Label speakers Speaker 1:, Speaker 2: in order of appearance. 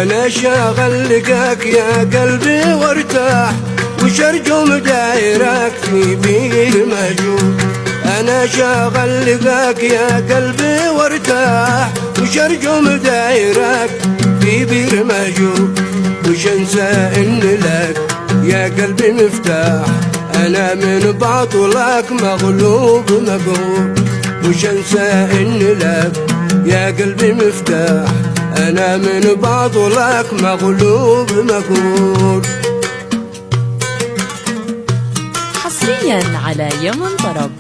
Speaker 1: أنا شاغل لقاك يا قلبي وارتاح، وش أرجو مدايرك في بير مهجور. أنا شاغل لقاك يا قلبي وارتاح، وش أرجو مدايرك في بير مهجور. وش أنسى إن لك يا قلبي مفتاح، أنا من بعطلك مغلوب مقهور. وش أنسى إن لك يا قلبي مفتاح، أنا من بعطلك مغلوب مقهور.
Speaker 2: حصريا على يمن طرب.